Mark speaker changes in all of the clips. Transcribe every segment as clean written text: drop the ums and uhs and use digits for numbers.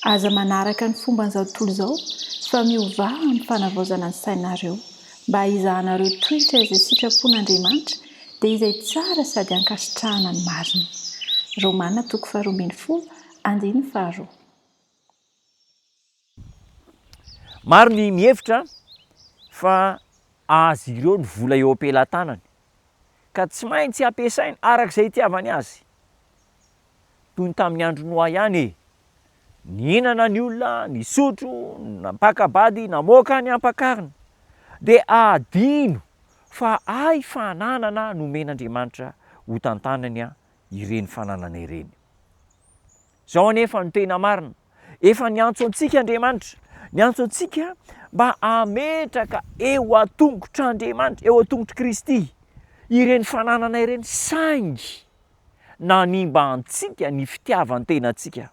Speaker 1: aza manaraka ny fomban'izao tontolo izao fa miovaha amin'ny fanavaozana ny sainareo mba hizahanareo toetra izay sitrapon'Andriamanitra dia izay tsara sady ankasitrahana ny marina. Romana 12:1-2.
Speaker 2: Maro ny mihevitra fa azy ireo ny vola eo am-pelantanany ka tsy maintsy ampiasainy arak'izay itiavany azy. Toy ny tamin'ny andro Noa ihany, nihinana ny olona, ny sotro, nampakabady, namoaka ny ampakarina, dia adino fa ay fananana nomen'Andriamanitra ho tantanany ireny fananana ireny. Izao anefa no tena marina, efa niantso antsika Andriamanitra, niantso antsika mba hametraka eo an-tongotr'Andriamanitra, eo an-tongotry Kristy ireny fananana ireny, saingy nanimba antsika ny fitiavany tenantsika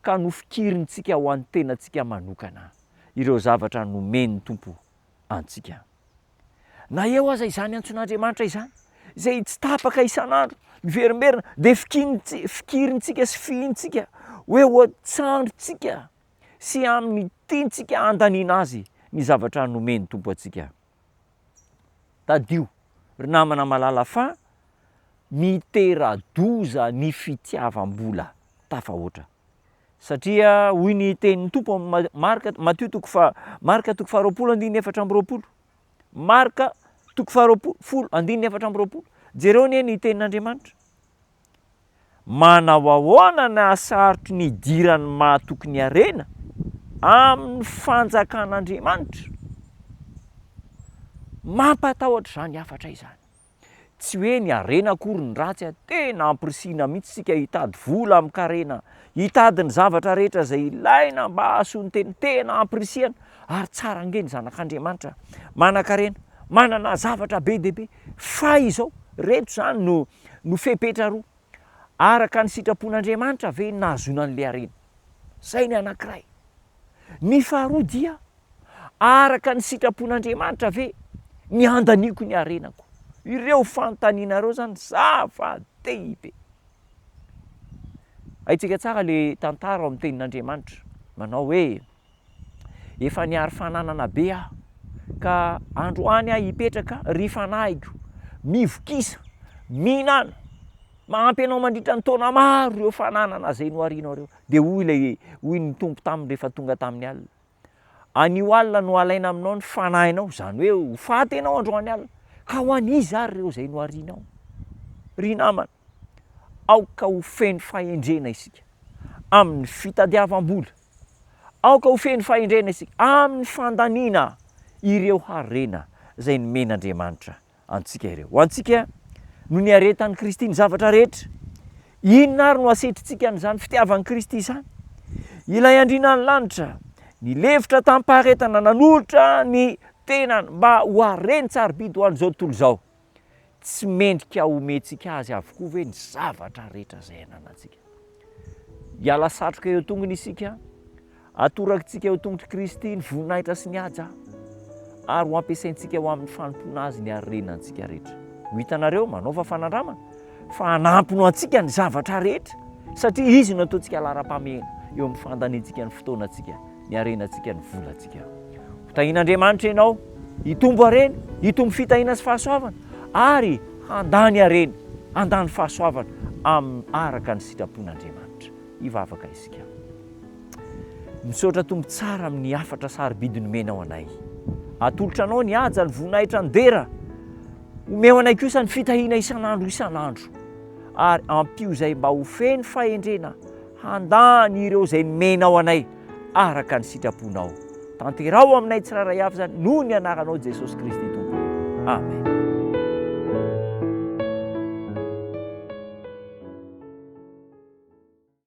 Speaker 2: ka nofikirintsika ho an'ny tenantsika manokana ireo zavatra nomeny Tompo antsika. Na eo aza izany antson'Andriamanitra izany izay tsy tapaka isan'andro miverimberina dia fikirintsika sy fihintsika hoe ho atsandrotsika sy amin'ny tiantsika andaniana azy ny zavatra nomeny Tompo antsika. Tadio ry namana malala fa mitera-doza ny fitiavam-bola tafahoatra. Satria hoy ny tenin'ny Tompo Marka Matio 20:4-20, Marka 20:4-20. Jereo anie ny tenin'Andriamanitra. Manao ahoana nahasarotry ny idirany mahatokony harena amin'ny fanjakan'Andriamanitra? Mampatahotra izany hafatra izany. Tsy hoe ny harena akory ny ratsy, tena ampirisiana mihitsy sika hitady vola amin'ny karena, hitady ny zavatra rehetra izay ilaina mba hahasoa ny teny, tena ampirisihana. Ary tsara ange ny zanak'Andriamanitra manan-karena, manana zavatra be dia be, fa izao reto izany no fepetra roa. Araka ny sitrapon'Andriamanitra ve nahazoana an'ilay harena? Izay ny anankiray. Ny faharoa dia araka ny sitrapon'Andriamanitra ve ny andaniako ny harenako? Ireo fanontanianareo zany zava-dehibe. Haitsika tsara le tantara amin'ny tenin'Andriamanitra manao hoe efa niary fananana be aho ka androany aho hipetraka ry fanahiko, mivokisa, mihinana, mahampy anao mandritra ny taona maro ireo fananana izay noharianao ireo. Dia hoy ny Tompo taminy rehefa tonga tamin'ny alina, anio alina no alaina aminao ny fanahinao, izany hoe ho faty ianao androany alina. Ka ho an'izy ary ireo izay noharianao? Ry namana, aoka ho feno fahendrena isika amin'ny fitadiavam-bola, aoka ho feno fahendrena isika amin'ny fandaniana ireo harena izay nomen'Andriamanitra antsika ireo. Ho antsika no niaretan'i Kristy ny zavatra rehetra. Inona ary no asetritsika n'izany fitiavan'i Kristy izany? Ilay andriana ny lanitra, nilefitra tampaharetana, nanolotra ny tenany mba ho hareny sarobidy ho an'izao tontolo izao. Tsy mendrika omentsika azy avokoa ve ny zavatra rehetra izay ananantsika? Hiala satroka eo tongony isika, atorakitsika eo tongotry Kristy ny voninahitra sy ny haja, ary ho ampiasaintsika ho amin'ny fanompoana azy ny harenantsika rehetra. Ho hitanareo manaova fanandramana fa hanampino antsika ny zavatra rehetra, satria izy no ataontsika lara-pamehana eo amin'ny fandaniantsika ny fotoanantsika, ny harenantsika, ny volantsika. Hitahian'Andriamanitra ianao hitombo harena, hitombo fitahiana sy fahasoavana, ary handany harena, handany fahasoavana araka ny sitrapon'Andriamanitra. Hivavaka isika. Misaotra tombo tsara amin'ny hafatra sarobidy nomenao anay. Atolotra anao ny haja, ny voninahitra, ny dera. Omeo anay kosa ny fitahiana isan'andro, ary ampio izay mba ho feno fahendrena handany ireo izay nomenao anay araka ny sitraponao. Tanterao aminay tsiraray avy zany noho ny anaranao Jesosy Kristy Tompo. Amen.